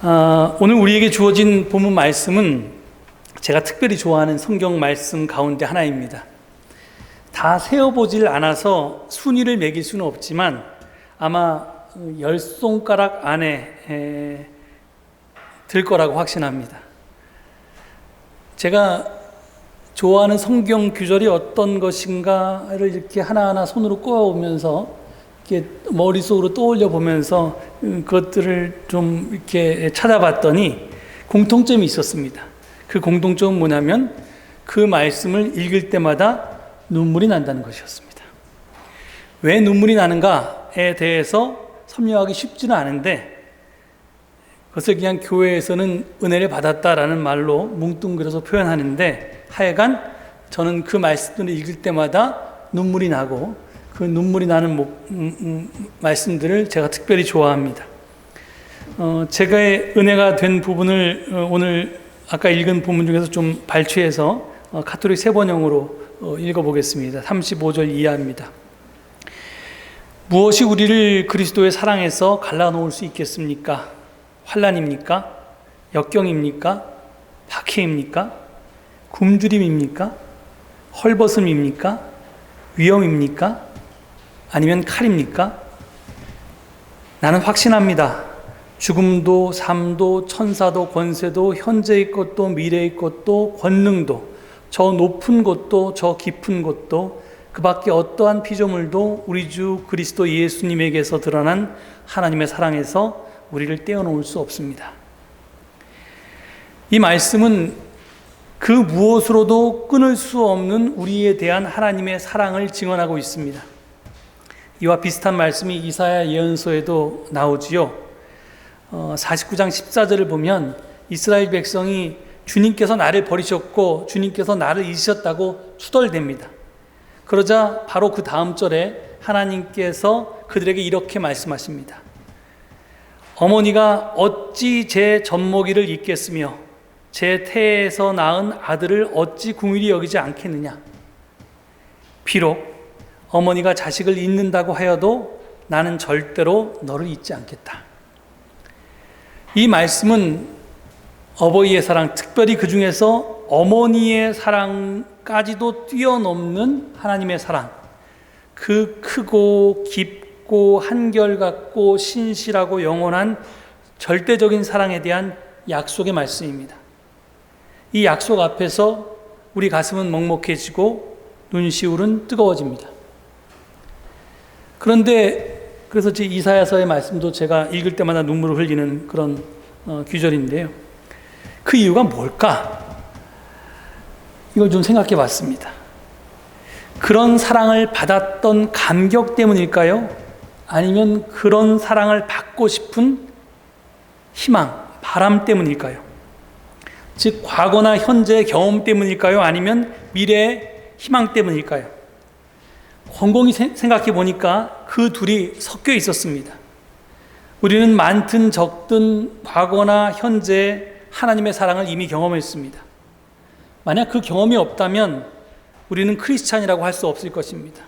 오늘 우리에게 주어진 본문 말씀은 제가 특별히 좋아하는 성경 말씀 가운데 하나입니다. 다 세어보질 않아서 순위를 매길 수는 없지만 아마 10손가락 안에 들 거라고 확신합니다. 제가 좋아하는 성경 구절이 어떤 것인가를 이렇게 하나하나 손으로 꼽아오면서 이렇게 머릿속으로 떠올려 보면서 그것들을 좀 이렇게 찾아봤더니 공통점이 있었습니다. 그 공통점은 뭐냐면 그 말씀을 읽을 때마다 눈물이 난다는 것이었습니다. 왜 눈물이 나는가에 대해서 설명하기 쉽지는 않은데 그것을 그냥 교회에서는 은혜를 받았다라는 말로 뭉뚱그려서 표현하는데 하여간 저는 그 말씀들을 읽을 때마다 눈물이 나고 그 눈물이 나는 말씀들을 제가 특별히 좋아합니다. 제가 은혜가 된 부분을 오늘 아까 읽은 본문 중에서 좀 발췌해서 가톨릭 세번역으로 읽어보겠습니다. 35절 이하입니다. 무엇이 우리를 그리스도의 사랑에서 갈라놓을 수 있겠습니까? 환난입니까? 역경입니까? 박해입니까? 굶주림입니까? 헐벗음입니까? 위험입니까? 아니면 칼입니까? 나는 확신합니다. 죽음도 삶도 천사도 권세도 현재의 것도 미래의 것도 권능도 저 높은 곳도 저 깊은 곳도 그 밖에 어떠한 피조물도 우리 주 그리스도 예수님에게서 드러난 하나님의 사랑에서 우리를 떼어놓을 수 없습니다. 이 말씀은 그 무엇으로도 끊을 수 없는 우리에 대한 하나님의 사랑을 증언하고 있습니다. 이와 비슷한 말씀이 이사야 예언서에도 나오지요. 49장 14절을 보면 이스라엘 백성이 주님께서 나를 버리셨고 주님께서 나를 잊으셨다고 투덜댑니다. 그러자 바로 그 다음 절에 하나님께서 그들에게 이렇게 말씀하십니다. 어머니가 어찌 제 젖먹이를 잊겠으며 제 태에서 낳은 아들을 어찌 긍휼히 여기지 않겠느냐. 비록 어머니가 자식을 잊는다고 하여도 나는 절대로 너를 잊지 않겠다. 이 말씀은 어버이의 사랑, 특별히 그 중에서 어머니의 사랑까지도 뛰어넘는 하나님의 사랑, 그 크고 깊고 한결같고 신실하고 영원한 절대적인 사랑에 대한 약속의 말씀입니다. 이 약속 앞에서 우리 가슴은 먹먹해지고 눈시울은 뜨거워집니다. 그래서 이사야서의 말씀도 제가 읽을 때마다 눈물을 흘리는 그런 구절인데요. 그 이유가 뭘까? 이걸 좀 생각해 봤습니다. 그런 사랑을 받았던 감격 때문일까요? 아니면 그런 사랑을 받고 싶은 희망, 바람 때문일까요? 즉 과거나 현재의 경험 때문일까요? 아니면 미래의 희망 때문일까요? 곰곰이 생각해 보니까 그 둘이 섞여 있었습니다. 우리는 많든 적든 과거나 현재 하나님의 사랑을 이미 경험했습니다. 만약 그 경험이 없다면 우리는 크리스찬이라고 할 수 없을 것입니다.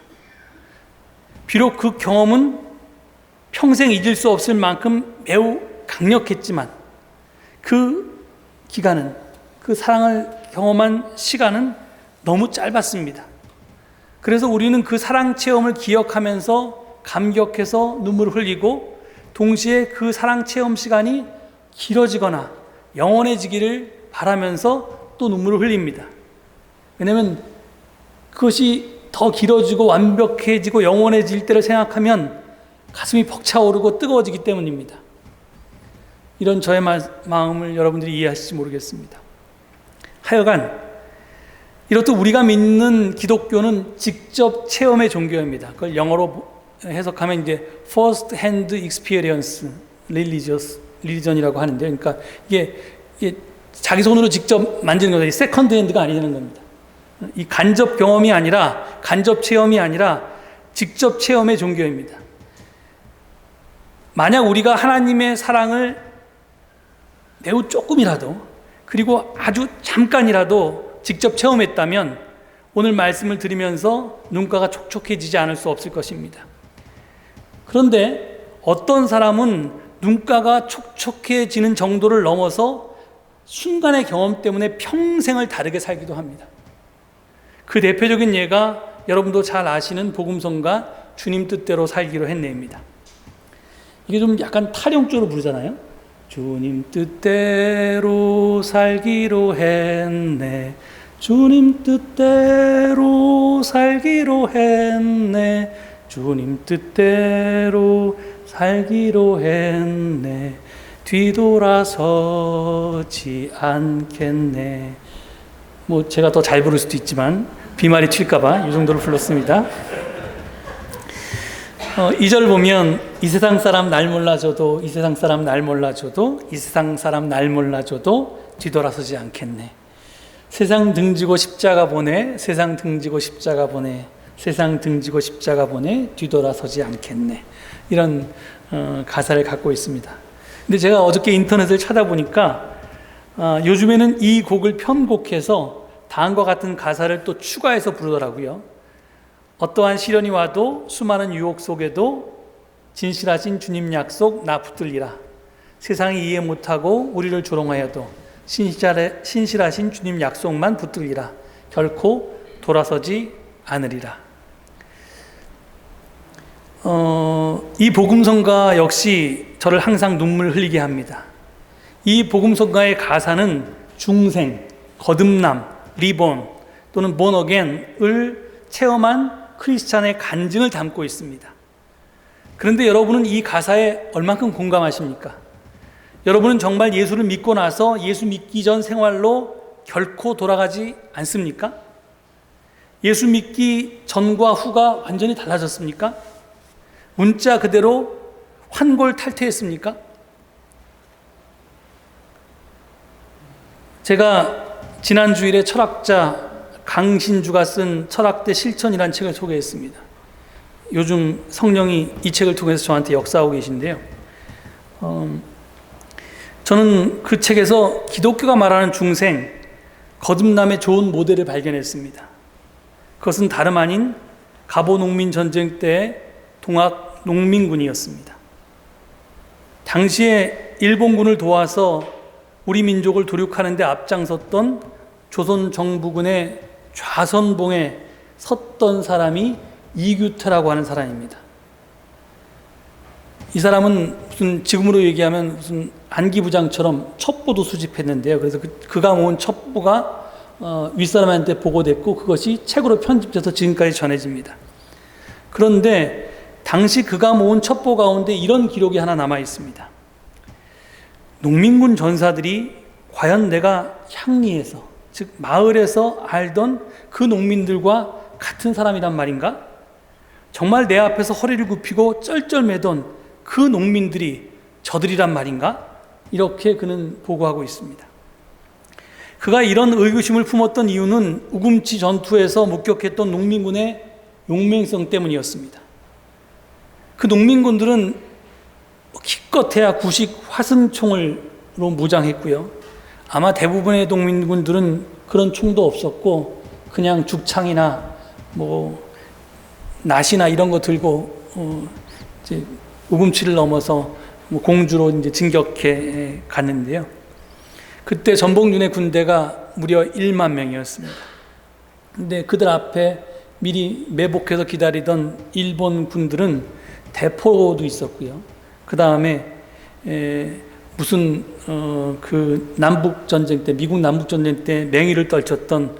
비록 그 경험은 평생 잊을 수 없을 만큼 매우 강력했지만 그 기간은, 그 사랑을 경험한 시간은 너무 짧았습니다. 그래서 우리는 그 사랑 체험을 기억하면서 감격해서 눈물을 흘리고 동시에 그 사랑 체험 시간이 길어지거나 영원해지기를 바라면서 또 눈물을 흘립니다. 왜냐하면 그것이 더 길어지고 완벽해지고 영원해질 때를 생각하면 가슴이 벅차오르고 뜨거워지기 때문입니다. 이런 저의 마음을 여러분들이 이해하실지 모르겠습니다. 하여간 이렇듯 우리가 믿는 기독교는 직접 체험의 종교입니다. 그걸 영어로 해석하면 이제 first hand experience religion이라고 하는데, 그러니까 이게 자기 손으로 직접 만지는 거다. 세컨드 핸드가 아니라는 겁니다. 이 간접 경험이 아니라, 간접 체험이 아니라 직접 체험의 종교입니다. 만약 우리가 하나님의 사랑을 매우 조금이라도, 그리고 아주 잠깐이라도 직접 체험했다면 오늘 말씀을 들으면서 눈가가 촉촉해지지 않을 수 없을 것입니다. 그런데 어떤 사람은 눈가가 촉촉해지는 정도를 넘어서 순간의 경험 때문에 평생을 다르게 살기도 합니다. 그 대표적인 예가 여러분도 잘 아시는 복음성가 주님 뜻대로 살기로 했네입니다. 이게 좀 약간 타령조로 부르잖아요. 주님 뜻대로 살기로 했네. 주님 뜻대로 살기로 했네. 주님 뜻대로 살기로 했네. 뒤돌아서지 않겠네. 뭐 제가 더 잘 부를 수도 있지만 비말이 튈까봐 이 정도로 불렀습니다. 2절 보면 이 세상 사람 날 몰라줘도 이 세상 사람 날 몰라줘도 이 세상 사람 날 몰라줘도 뒤돌아서지 않겠네. 세상 등지고 십자가 보내 세상 등지고 십자가 보내 세상 등지고 십자가 보내 뒤돌아서지 않겠네. 이런 가사를 갖고 있습니다. 근데 제가 어저께 인터넷을 찾아보니까 요즘에는 이 곡을 편곡해서 다음과 같은 가사를 또 추가해서 부르더라고요. 어떠한 시련이 와도 수많은 유혹 속에도 진실하신 주님 약속 나 붙들리라. 세상이 이해 못하고 우리를 조롱하여도 신실하신 주님 약속만 붙들리라. 결코 돌아서지 않으리라. 이 복음성가 역시 저를 항상 눈물 흘리게 합니다. 이 복음성가의 가사는 중생, 거듭남, 리본 또는 born again을 체험한 크리스찬의 간증을 담고 있습니다. 그런데 여러분은 이 가사에 얼만큼 공감하십니까? 여러분은 정말 예수를 믿고 나서 예수 믿기 전 생활로 결코 돌아가지 않습니까? 예수 믿기 전과 후가 완전히 달라졌습니까? 문자 그대로 환골탈태했습니까? 제가 지난 주일에 철학자 강신주가 쓴 철학대 실천이라는 책을 소개했습니다. 요즘 성령이 이 책을 통해서 저한테 역사하고 계신데요. 저는 그 책에서 기독교가 말하는 중생, 거듭남의 좋은 모델을 발견했습니다. 그것은 다름 아닌 가보농민 전쟁 때의 동학 농민군이었습니다. 당시에 일본군을 도와서 우리 민족을 도륙하는 데 앞장섰던 조선 정부군의 좌선봉에 섰던 사람이 이규태라고 하는 사람입니다. 이 사람은 무슨 지금으로 얘기하면 무슨 안기부장처럼 첩보도 수집했는데요. 그래서 그가 모은 첩보가 윗사람한테 보고됐고 그것이 책으로 편집돼서 지금까지 전해집니다. 그런데 당시 그가 모은 첩보 가운데 이런 기록이 하나 남아 있습니다. 농민군 전사들이 과연 내가 향리에서, 즉 마을에서 알던 그 농민들과 같은 사람이란 말인가? 정말 내 앞에서 허리를 굽히고 쩔쩔매던 그 농민들이 저들이란 말인가? 이렇게 그는 보고하고 있습니다. 그가 이런 의구심을 품었던 이유는 우금치 전투에서 목격했던 농민군의 용맹성 때문이었습니다. 그 농민군들은 기껏해야 구식 화승총으로 무장했고요. 아마 대부분의 농민군들은 그런 총도 없었고 그냥 죽창이나 뭐 낫이나 이런 거 들고 이제 우금치를 넘어서 공주로 이제 진격해 갔는데요. 그때 전봉준의 군대가 무려 1만 명이었습니다. 근데 그들 앞에 미리 매복해서 기다리던 일본 군들은 대포도 있었고요. 그 다음에 무슨 그 남북 전쟁 때, 미국 남북 전쟁 때 맹위를 떨쳤던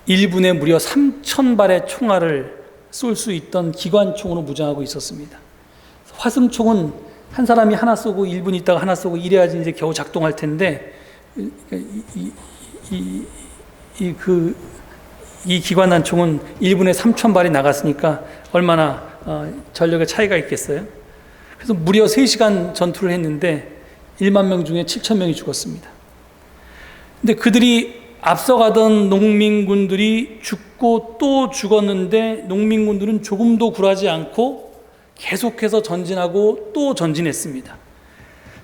일본에 무려 3,000발의 총알을 쏠 수 있던 기관총으로 무장하고 있었습니다. 화승총은 한 사람이 하나 쏘고 1분 있다가 하나 쏘고 이래야지 이제 겨우 작동할 텐데 이 기관총은 1분에 3,000발이 나갔으니까 얼마나 전력의 차이가 있겠어요? 그래서 무려 3시간 전투를 했는데 1만 명 중에 7,000명이 죽었습니다. 근데 그들이 앞서가던 농민군들이 죽고 또 죽었는데 농민군들은 조금도 굴하지 않고 계속해서 전진하고 또 전진했습니다.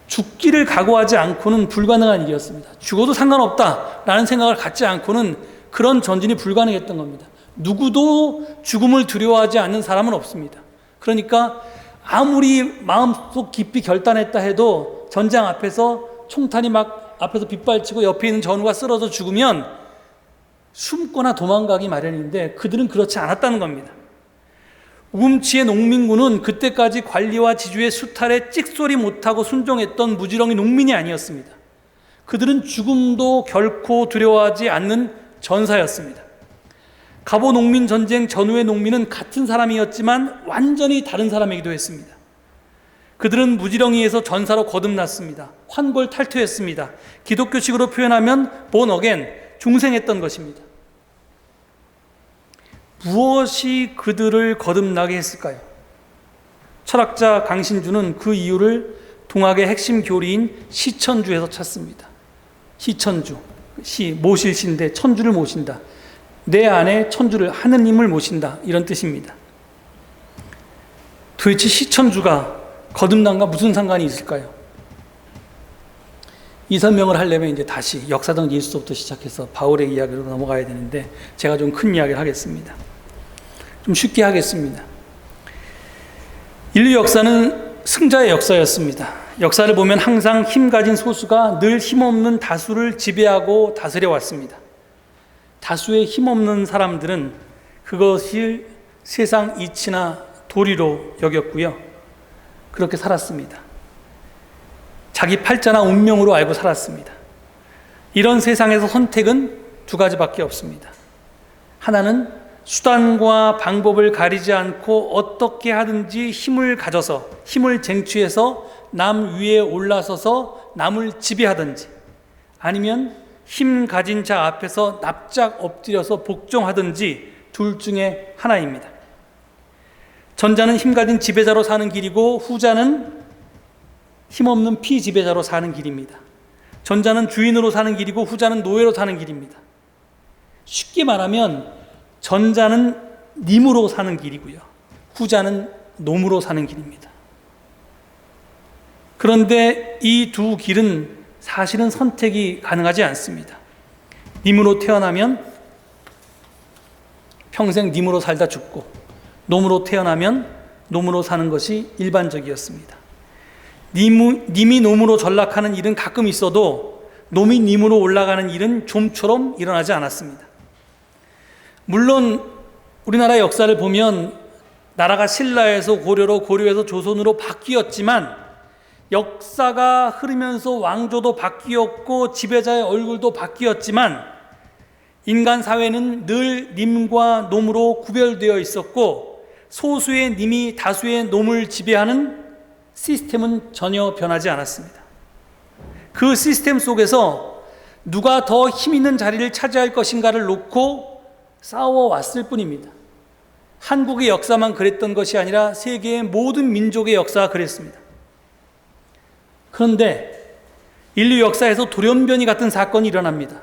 죽기를 각오하지 않고는 불가능한 일이었습니다. 죽어도 상관없다라는 생각을 갖지 않고는 그런 전진이 불가능했던 겁니다. 누구도 죽음을 두려워하지 않는 사람은 없습니다. 그러니까 아무리 마음속 깊이 결단했다 해도 전장 앞에서 총탄이 막 앞에서 빗발치고 옆에 있는 전우가 쓰러져 죽으면 숨거나 도망가기 마련인데 그들은 그렇지 않았다는 겁니다. 우금치의 농민군은 그때까지 관리와 지주의 수탈에 찍소리 못하고 순종했던 무지렁이 농민이 아니었습니다. 그들은 죽음도 결코 두려워하지 않는 전사였습니다. 갑오 농민 전쟁 전후의 농민은 같은 사람이었지만 완전히 다른 사람이기도 했습니다. 그들은 무지렁이에서 전사로 거듭났습니다. 환골 탈퇴했습니다. 기독교식으로 표현하면 born again, 중생했던 것입니다. 무엇이 그들을 거듭나게 했을까요? 철학자 강신주는 그 이유를 동학의 핵심 교리인 시천주에서 찾습니다. 시천주, 모실 시인데 천주를 모신다. 내 안에 천주를, 하느님을 모신다, 이런 뜻입니다. 도대체 시천주가 거듭남과 무슨 상관이 있을까요? 이 설명을 하려면 이제 다시 역사적 예수서부터 시작해서 바울의 이야기로 넘어가야 되는데 제가 좀 큰 이야기를 하겠습니다. 좀 쉽게 하겠습니다. 인류 역사는 승자의 역사였습니다. 역사를 보면 항상 힘 가진 소수가 늘 힘없는 다수를 지배하고 다스려 왔습니다. 다수의 힘없는 사람들은 그것을 세상 이치나 도리로 여겼고요. 그렇게 살았습니다. 자기 팔자나 운명으로 알고 살았습니다. 이런 세상에서 선택은 두 가지밖에 없습니다. 하나는 수단과 방법을 가리지 않고 어떻게 하든지 힘을 가져서, 힘을 쟁취해서 남 위에 올라서서 남을 지배하든지, 아니면 힘 가진 자 앞에서 납작 엎드려서 복종하든지, 둘 중에 하나입니다. 전자는 힘 가진 지배자로 사는 길이고 후자는 힘없는 피지배자로 사는 길입니다. 전자는 주인으로 사는 길이고 후자는 노예로 사는 길입니다. 쉽게 말하면 전자는 님으로 사는 길이고요, 후자는 놈으로 사는 길입니다. 그런데 이 두 길은 사실은 선택이 가능하지 않습니다. 님으로 태어나면 평생 님으로 살다 죽고, 놈으로 태어나면 놈으로 사는 것이 일반적이었습니다. 님이 놈으로 전락하는 일은 가끔 있어도 놈이 님으로 올라가는 일은 좀처럼 일어나지 않았습니다. 물론 우리나라의 역사를 보면 나라가 신라에서 고려로, 고려에서 조선으로 바뀌었지만 역사가 흐르면서 왕조도 바뀌었고 지배자의 얼굴도 바뀌었지만 인간 사회는 늘 님과 놈으로 구별되어 있었고 소수의 님이 다수의 놈을 지배하는 시스템은 전혀 변하지 않았습니다. 그 시스템 속에서 누가 더 힘 있는 자리를 차지할 것인가를 놓고 싸워왔을 뿐입니다. 한국의 역사만 그랬던 것이 아니라 세계의 모든 민족의 역사가 그랬습니다. 그런데 인류 역사에서 돌연변이 같은 사건이 일어납니다.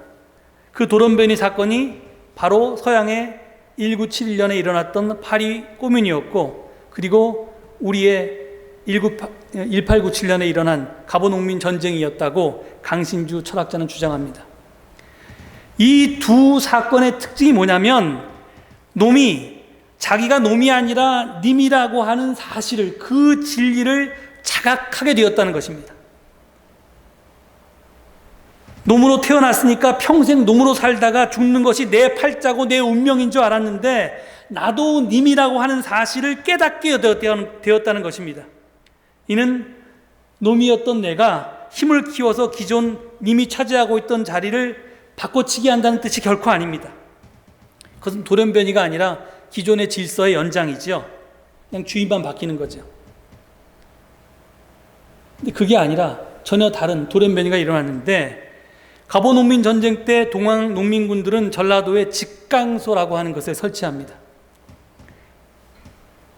그 돌연변이 사건이 바로 서양의 1971년에 일어났던 파리 꼬뮌이었고, 그리고 우리의 1897년에 일어난 갑오농민 전쟁이었다고 강신주 철학자는 주장합니다. 이 두 사건의 특징이 뭐냐면 놈이 자기가 놈이 아니라 님이라고 하는 사실을, 그 진리를 자각하게 되었다는 것입니다. 놈으로 태어났으니까 평생 놈으로 살다가 죽는 것이 내 팔자고 내 운명인 줄 알았는데 나도 님이라고 하는 사실을 깨닫게 되었다는 것입니다. 이는 놈이었던 내가 힘을 키워서 기존 님이 차지하고 있던 자리를 바꿔치기 한다는 뜻이 결코 아닙니다. 그것은 돌연변이가 아니라 기존의 질서의 연장이죠. 그냥 주인만 바뀌는 거죠. 근데 그게 아니라 전혀 다른 돌연변이가 일어났는데, 갑오농민 전쟁 때 동학 농민군들은 전라도에 집강소라고 하는 것을 설치합니다.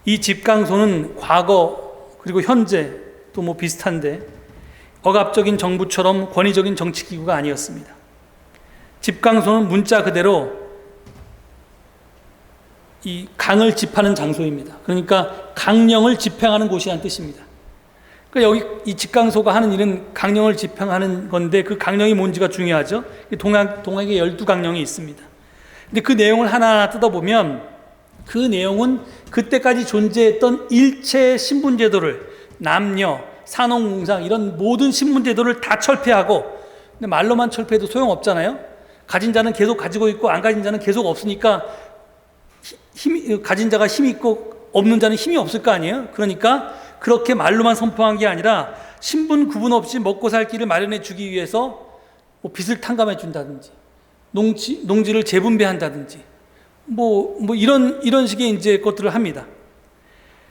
이 집강소는 과거 그리고 현재 또 뭐 비슷한데 억압적인 정부처럼 권위적인 정치기구가 아니었습니다. 집강소는 문자 그대로 이 강을 집하는 장소입니다. 그러니까 강령을 집행하는 곳이라는 뜻입니다. 그러니까 여기 이 집강소가 하는 일은 강령을 집행하는 건데 그 강령이 뭔지가 중요하죠. 동학에 12강령이 있습니다. 근데 그 내용을 하나하나 뜯어보면 그 내용은 그때까지 존재했던 일체의 신분제도를, 남녀, 산업공상 이런 모든 신분제도를 다 철폐하고, 근데 말로만 철폐해도 소용없잖아요. 가진 자는 계속 가지고 있고 안 가진 자는 계속 없으니까 가진 자가 힘이 있고 없는 자는 힘이 없을 거 아니에요. 그러니까 그렇게 말로만 선포한 게 아니라 신분 구분 없이 먹고 살 길을 마련해 주기 위해서 뭐 빚을 탕감해 준다든지 농지를 재분배한다든지 이런 식의 이제 것들을 합니다.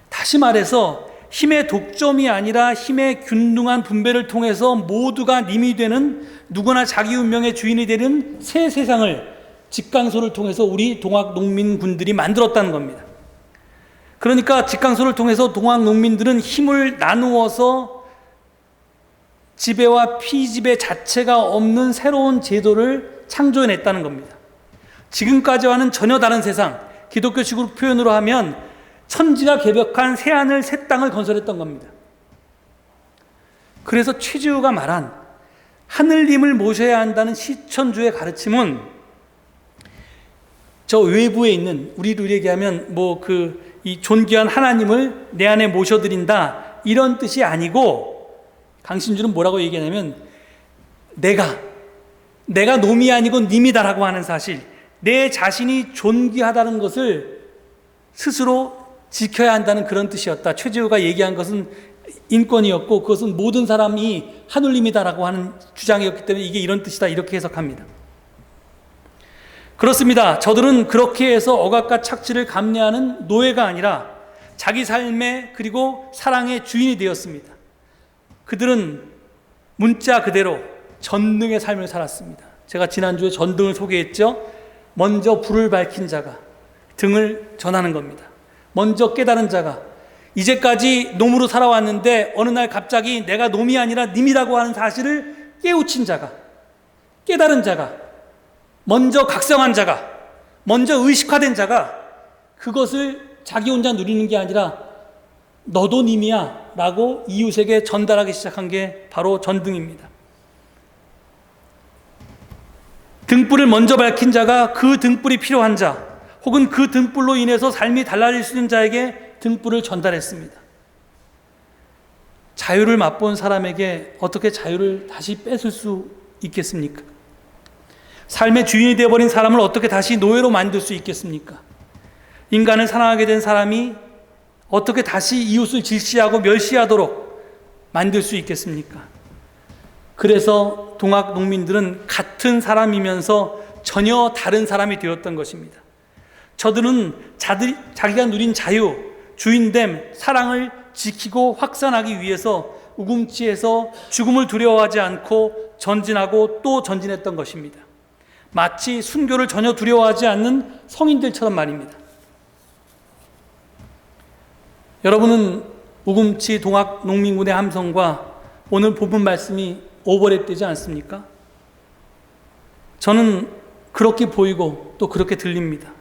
다시 말해서 힘의 독점이 아니라 힘의 균등한 분배를 통해서 모두가 님이 되는, 누구나 자기 운명의 주인이 되는 새 세상을 직강소를 통해서 우리 동학 농민군들이 만들었다는 겁니다. 그러니까 직강소를 통해서 동학 농민들은 힘을 나누어서 지배와 피지배 자체가 없는 새로운 제도를 창조해냈다는 겁니다. 지금까지와는 전혀 다른 세상, 기독교식으로 표현으로 하면 천지가 개벽한 새하늘 새 땅을 건설했던 겁니다. 그래서 최지우가 말한 하늘님을 모셔야 한다는 시천주의 가르침은 저 외부에 있는, 우리로 얘기하면 이 존귀한 하나님을 내 안에 모셔드린다 이런 뜻이 아니고, 강신주는 뭐라고 얘기하냐면 내가 놈이 아니고 님이다라고 하는 사실, 내 자신이 존귀하다는 것을 스스로 지켜야 한다는 그런 뜻이었다. 최재우가 얘기한 것은 인권이었고, 그것은 모든 사람이 하늘님이다라고 하는 주장이었기 때문에 이게 이런 뜻이다, 이렇게 해석합니다. 그렇습니다. 저들은 그렇게 해서 억압과 착취를 감내하는 노예가 아니라 자기 삶의 그리고 사랑의 주인이 되었습니다. 그들은 문자 그대로 전등의 삶을 살았습니다. 제가 지난주에 전등을 소개했죠. 먼저 불을 밝힌 자가 등을 전하는 겁니다. 먼저 깨달은 자가, 이제까지 놈으로 살아왔는데 어느 날 갑자기 내가 놈이 아니라 님이라고 하는 사실을 깨우친 자가, 깨달은 자가, 먼저 각성한 자가, 먼저 의식화된 자가 그것을 자기 혼자 누리는 게 아니라 너도 님이야 라고 이웃에게 전달하기 시작한 게 바로 전등입니다. 등불을 먼저 밝힌 자가 그 등불이 필요한 자, 혹은 그 등불로 인해서 삶이 달라질 수 있는 자에게 등불을 전달했습니다. 자유를 맛본 사람에게 어떻게 자유를 다시 뺏을 수 있겠습니까? 삶의 주인이 되어버린 사람을 어떻게 다시 노예로 만들 수 있겠습니까? 인간을 사랑하게 된 사람이 어떻게 다시 이웃을 질시하고 멸시하도록 만들 수 있겠습니까? 그래서 동학 농민들은 같은 사람이면서 전혀 다른 사람이 되었던 것입니다. 저들은 자기가 누린 자유, 주인됨, 사랑을 지키고 확산하기 위해서 우금치에서 죽음을 두려워하지 않고 전진하고 또 전진했던 것입니다. 마치 순교를 전혀 두려워하지 않는 성인들처럼 말입니다. 여러분은 우금치 동학 농민군의 함성과 오늘 본문 말씀이 오버랩되지 않습니까? 저는 그렇게 보이고 또 그렇게 들립니다.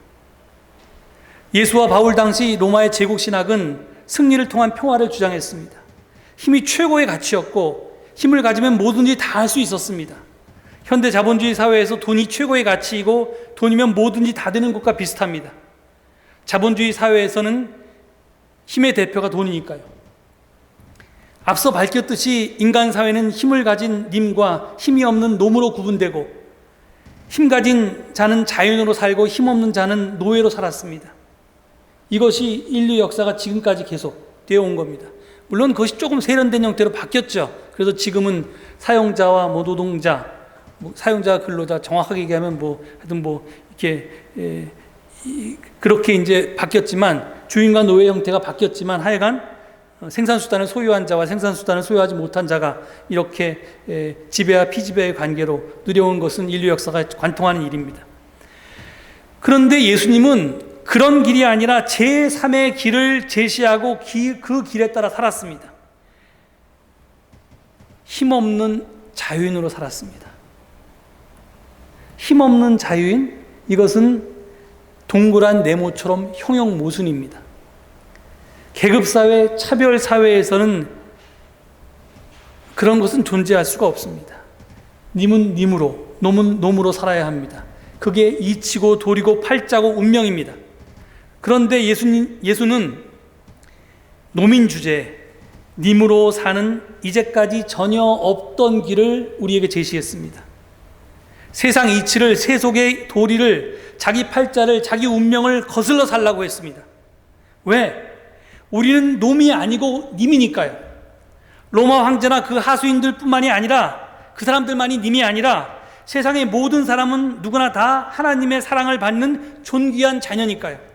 예수와 바울 당시 로마의 제국신학은 승리를 통한 평화를 주장했습니다. 힘이 최고의 가치였고 힘을 가지면 뭐든지 다 할 수 있었습니다. 현대 자본주의 사회에서 돈이 최고의 가치이고 돈이면 뭐든지 다 되는 것과 비슷합니다. 자본주의 사회에서는 힘의 대표가 돈이니까요. 앞서 밝혔듯이 인간 사회는 힘을 가진 님과 힘이 없는 놈으로 구분되고, 힘 가진 자는 자연으로 살고 힘 없는 자는 노예로 살았습니다. 이것이 인류 역사가 지금까지 계속 되어 온 겁니다. 물론 그것이 조금 세련된 형태로 바뀌었죠. 그래서 지금은 사용자와 노동자, 사용자 근로자, 정확하게 얘기하면 이렇게 그렇게 이제 바뀌었지만, 주인과 노예 형태가 바뀌었지만 하여간 생산수단을 소유한 자와 생산수단을 소유하지 못한 자가 이렇게 지배와 피지배의 관계로 누려온 것은 인류 역사가 관통하는 일입니다. 그런데 예수님은 그런 길이 아니라 제3의 길을 제시하고 그 길에 따라 살았습니다. 힘없는 자유인으로 살았습니다. 힘없는 자유인, 이것은 동그란 네모처럼 형용 모순입니다. 계급사회, 차별사회에서는 그런 것은 존재할 수가 없습니다. 님은 님으로, 놈은 놈으로 살아야 합니다. 그게 이치고 도리고 팔자고 운명입니다. 그런데 예수는 노민 주제, 님으로 사는 이제까지 전혀 없던 길을 우리에게 제시했습니다. 세상 이치를, 세속의 도리를, 자기 팔자를, 자기 운명을 거슬러 살라고 했습니다. 왜? 우리는 놈이 아니고 님이니까요. 로마 황제나 그 하수인들 뿐만이 아니라, 그 사람들만이 님이 아니라 세상의 모든 사람은 누구나 다 하나님의 사랑을 받는 존귀한 자녀니까요.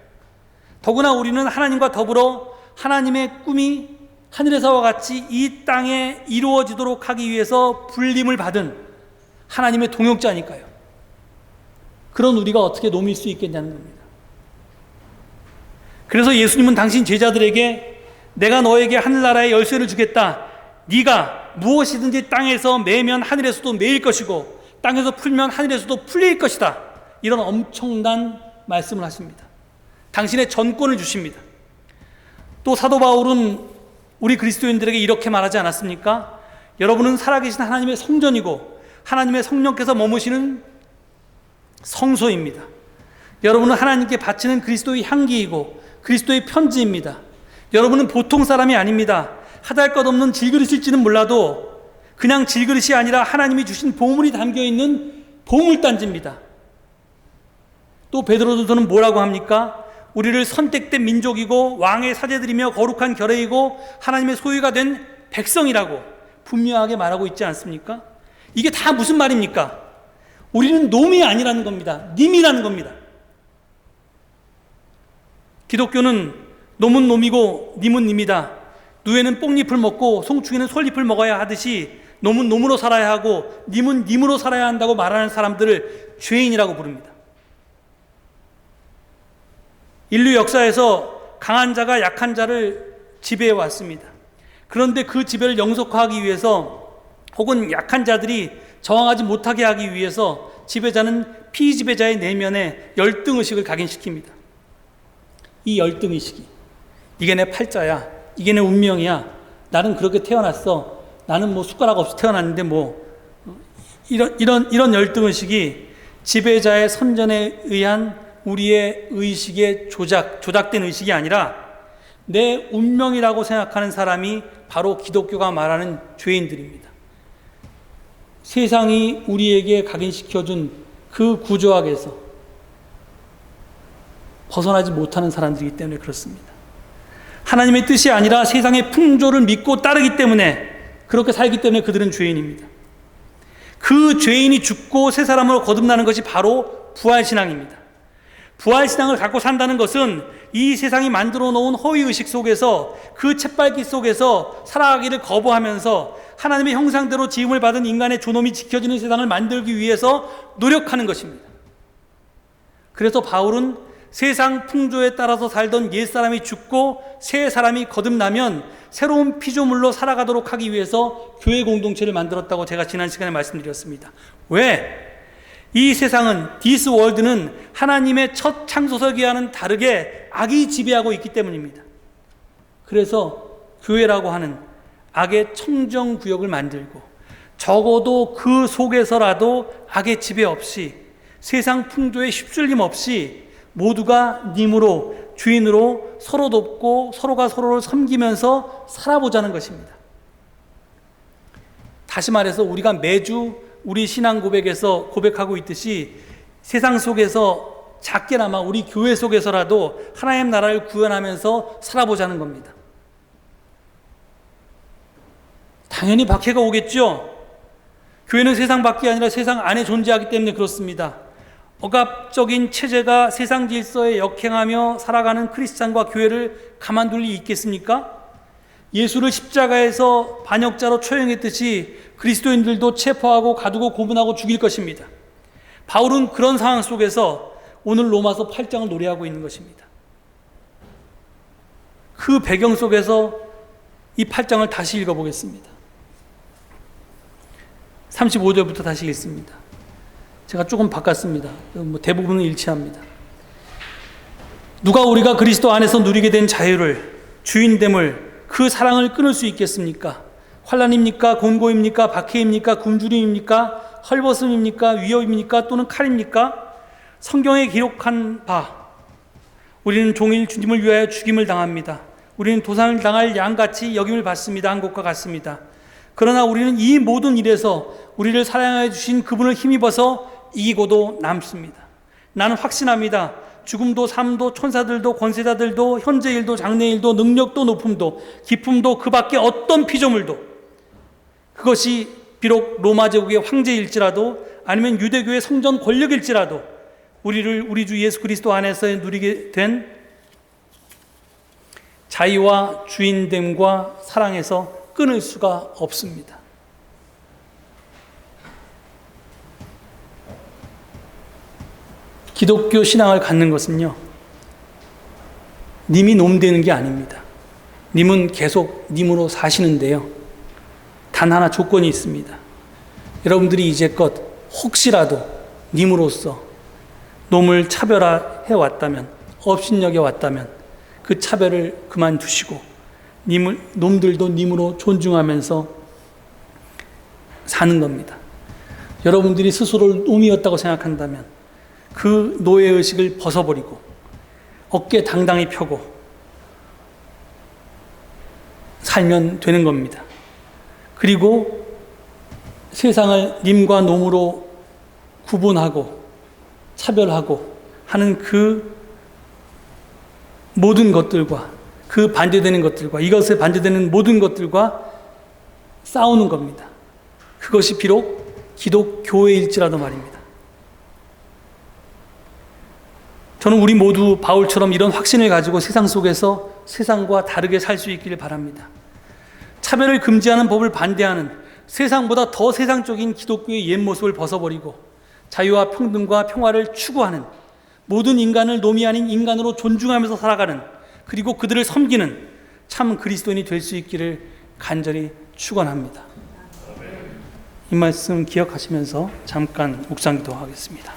더구나 우리는 하나님과 더불어 하나님의 꿈이 하늘에서와 같이 이 땅에 이루어지도록 하기 위해서 불림을 받은 하나님의 동역자니까요. 그런 우리가 어떻게 놈일 수 있겠냐는 겁니다. 그래서 예수님은 당신 제자들에게 내가 너에게 하늘나라의 열쇠를 주겠다. 네가 무엇이든지 땅에서 매면 하늘에서도 매일 것이고 땅에서 풀면 하늘에서도 풀릴 것이다. 이런 엄청난 말씀을 하십니다. 당신의 전권을 주십니다. 또 사도 바울은 우리 그리스도인들에게 이렇게 말하지 않았습니까? 여러분은 살아계신 하나님의 성전이고 하나님의 성령께서 머무시는 성소입니다. 여러분은 하나님께 바치는 그리스도의 향기이고 그리스도의 편지입니다. 여러분은 보통 사람이 아닙니다. 하달것없는 질그릇일지는 몰라도 그냥 질그릇이 아니라 하나님이 주신 보물이 담겨있는 보물단지입니다. 또 베드로전서는 뭐라고 합니까? 우리를 선택된 민족이고 왕의 사제들이며 거룩한 결의이고 하나님의 소유가 된 백성이라고 분명하게 말하고 있지 않습니까? 이게 다 무슨 말입니까? 우리는 놈이 아니라는 겁니다. 님이라는 겁니다. 기독교는 놈은 놈이고 님은 님이다. 누에는 뽕잎을 먹고 송충이는 솔잎을 먹어야 하듯이 놈은 놈으로 살아야 하고 님은 님으로 살아야 한다고 말하는 사람들을 죄인이라고 부릅니다. 인류 역사에서 강한 자가 약한 자를 지배해 왔습니다. 그런데 그 지배를 영속화하기 위해서 혹은 약한 자들이 저항하지 못하게 하기 위해서 지배자는 피지배자의 내면에 열등의식을 각인시킵니다. 이 열등의식이 이게 내 팔자야, 이게 내 운명이야, 나는 그렇게 태어났어, 나는 뭐 숟가락 없이 태어났는데 뭐 이런 열등의식이 지배자의 선전에 의한 우리의 의식의 조작된 의식이 아니라 내 운명이라고 생각하는 사람이 바로 기독교가 말하는 죄인들입니다. 세상이 우리에게 각인시켜준 그 구조학에서 벗어나지 못하는 사람들이기 때문에 그렇습니다. 하나님의 뜻이 아니라 세상의 풍조를 믿고 따르기 때문에, 그렇게 살기 때문에 그들은 죄인입니다. 그 죄인이 죽고 새 사람으로 거듭나는 것이 바로 부활신앙입니다. 부활신앙을 갖고 산다는 것은 이 세상이 만들어 놓은 허위의식 속에서, 그 쳇밟기 속에서 살아가기를 거부하면서 하나님의 형상대로 지음을 받은 인간의 존엄이 지켜지는 세상을 만들기 위해서 노력하는 것입니다. 그래서 바울은 세상 풍조에 따라서 살던 옛사람이 죽고 새 사람이 거듭나면 새로운 피조물로 살아가도록 하기 위해서 교회 공동체를 만들었다고 제가 지난 시간에 말씀드렸습니다. 왜? 이 세상은, this world는 하나님의 첫 창조설계와는 다르게 악이 지배하고 있기 때문입니다. 그래서 교회라고 하는 악의 청정구역을 만들고 적어도 그 속에서라도 악의 지배 없이, 세상 풍조에 휩쓸림 없이 모두가 님으로, 주인으로 서로 돕고 서로가 서로를 섬기면서 살아보자는 것입니다. 다시 말해서 우리가 매주 우리 신앙 고백에서 고백하고 있듯이 세상 속에서 작게나마 우리 교회 속에서라도 하나님 나라를 구현하면서 살아보자는 겁니다. 당연히 박해가 오겠죠. 교회는 세상 밖이 아니라 세상 안에 존재하기 때문에 그렇습니다. 억압적인 체제가 세상 질서에 역행하며 살아가는 크리스찬과 교회를 가만둘 리 있겠습니까? 예수를 십자가에서 반역자로 처형했듯이 그리스도인들도 체포하고 가두고 고문하고 죽일 것입니다. 바울은 그런 상황 속에서 오늘 로마서 8장을 노래하고 있는 것입니다. 그 배경 속에서 이 8장을 다시 읽어보겠습니다. 35절부터 다시 읽습니다. 제가 조금 바꿨습니다. 대부분은 일치합니다. 누가 우리가 그리스도 안에서 누리게 된 자유를, 주인됨을, 그 사랑을 끊을 수 있겠습니까? 환난입니까? 곤고입니까? 박해입니까? 굶주림입니까? 헐벗음입니까? 위협입니까? 또는 칼입니까? 성경에 기록한 바 우리는 종일 주님을 위하여 죽임을 당합니다. 우리는 도산을 당할 양같이 여김을 받습니다. 한 것과 같습니다. 그러나 우리는 이 모든 일에서 우리를 사랑하여 주신 그분을 힘입어서 이기고도 남습니다. 나는 확신합니다. 죽음도 삶도 천사들도 권세자들도 현재 일도 장래 일도 능력도 높음도 기품도 그 밖에 어떤 피조물도, 그것이 비록 로마 제국의 황제일지라도 아니면 유대교의 성전 권력일지라도 우리를 우리 주 예수 그리스도 안에서 누리게 된 자유와 주인됨과 사랑에서 끊을 수가 없습니다. 기독교 신앙을 갖는 것은요, 님이 놈 되는 게 아닙니다. 님은 계속 님으로 사시는데요, 단 하나 조건이 있습니다. 여러분들이 이제껏 혹시라도 님으로서 놈을 차별화해 왔다면, 업신여겨 왔다면 그 차별을 그만두시고 놈들도 님으로 존중하면서 사는 겁니다. 여러분들이 스스로를 놈이었다고 생각한다면 그 노예의식을 벗어버리고 어깨 당당히 펴고 살면 되는 겁니다. 그리고 세상을 님과 놈으로 구분하고 차별하고 하는 그 모든 것들과, 그 반대되는 것들과, 이것에 반대되는 모든 것들과 싸우는 겁니다. 그것이 비록 기독교회일지라도 말입니다. 저는 우리 모두 바울처럼 이런 확신을 가지고 세상 속에서 세상과 다르게 살 수 있기를 바랍니다. 차별을 금지하는 법을 반대하는, 세상보다 더 세상적인 기독교의 옛 모습을 벗어버리고 자유와 평등과 평화를 추구하는, 모든 인간을 놈이 아닌 인간으로 존중하면서 살아가는, 그리고 그들을 섬기는 참 그리스도인이 될 수 있기를 간절히 축원합니다. 이 말씀 기억하시면서 잠깐 묵상 기도하겠습니다.